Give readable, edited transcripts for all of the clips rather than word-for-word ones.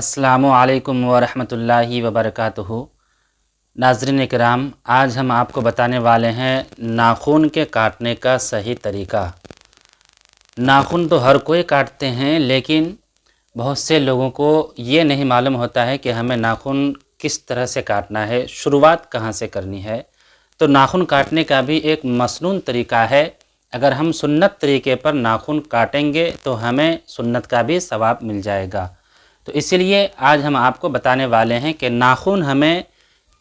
अस्सलामु अलैकुम वरहमतुल्लाहि वबरकातुहू। नाज़रीन इकराम, आज हम आपको बताने वाले हैं नाखून के काटने का सही तरीका। नाखून तो हर कोई काटते हैं, लेकिन बहुत से लोगों को ये नहीं मालूम होता है कि हमें नाखून किस तरह से काटना है, शुरुआत कहाँ से करनी है। तो नाखून काटने का भी एक मसनून तरीका है। अगर हम सुन्नत तरीके पर नाखून काटेंगे तो हमें सुन्नत का भी सवाब मिल जाएगा। तो इसीलिए आज हम आपको बताने वाले हैं कि नाखून हमें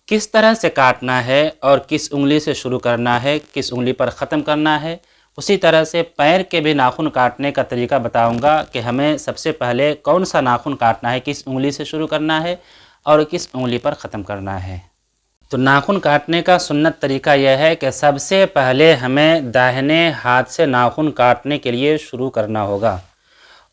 किस तरह से काटना है और किस उंगली से शुरू करना है, किस उंगली पर ख़त्म करना है। उसी तरह से पैर के भी नाखून काटने का तरीका बताऊंगा कि हमें सबसे पहले कौन सा नाखून काटना है, किस उंगली से शुरू करना है और किस उंगली पर ख़त्म करना है। तो नाखून काटने का सुन्नत तरीका यह है कि सबसे पहले हमें दाहिने हाथ से नाखून काटने के लिए शुरू करना होगा।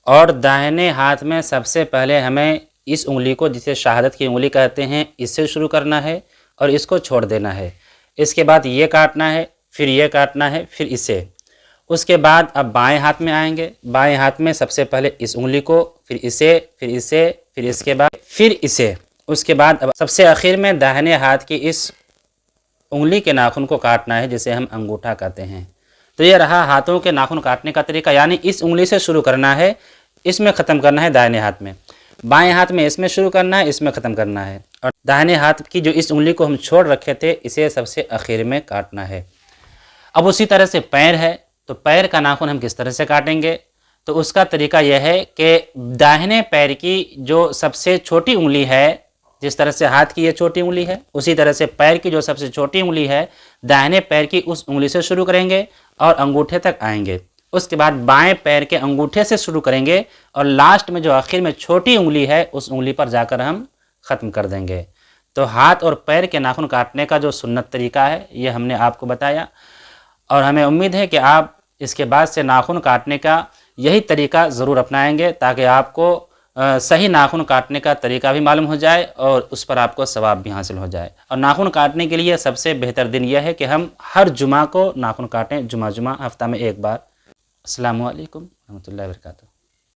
और दाहिने हाथ में सबसे पहले हमें इस उंगली को, जिसे शहादत की उंगली कहते हैं, इससे शुरू करना है और इसको छोड़ देना है। इसके बाद ये काटना है, फिर ये काटना है, फिर इसे। उसके बाद अब बाएं हाथ में आएंगे। बाएं हाथ में सबसे पहले इस उंगली को, फिर इसे, फिर इसे, फिर इसके बाद फिर इसे। उसके बाद अब सबसे आखिर में दाहिने हाथ की इस उंगली के नाखून को काटना है, जिसे हम अंगूठा कहते हैं। तो ये रहा हाथों के नाखून काटने का तरीका, यानी इस उंगली से शुरू करना है, इसमें ख़त्म करना है दाहिने हाथ में। बाएं हाथ में इसमें शुरू करना है, इसमें ख़त्म करना है। और दाहिने हाथ की जो इस उंगली को हम छोड़ रखे थे, इसे सबसे आखिर में काटना है। अब उसी तरह से पैर है, तो पैर का नाखून हम किस तरह से काटेंगे? तो उसका तरीका यह है कि दाहिने पैर की जो सबसे छोटी उंगली है, जिस तरह से हाथ की ये छोटी उंगली है, उसी तरह से पैर की जो सबसे छोटी उंगली है, दाहिने पैर की उस उंगली से शुरू करेंगे और अंगूठे तक आएंगे। उसके बाद बाएं पैर के अंगूठे से शुरू करेंगे और लास्ट में जो आखिर में छोटी उंगली है, उस उंगली पर जाकर हम ख़त्म कर देंगे। तो हाथ और पैर के नाखून काटने का जो सुन्नत तरीका है, ये हमने आपको बताया। और हमें उम्मीद है कि आप इसके बाद से नाखून काटने का यही तरीका ज़रूर अपनाएंगे, ताकि आपको सही नाखून काटने का तरीका भी मालूम हो जाए और उस पर आपको सवाब भी हासिल हो जाए। और नाखून काटने के लिए सबसे बेहतर दिन यह है कि हम हर जुमा को नाखून काटें, जुमा हफ्ता में एक बार। अस्सलामु अलैकुम रहमतुल्लाहि व बरकातुहू।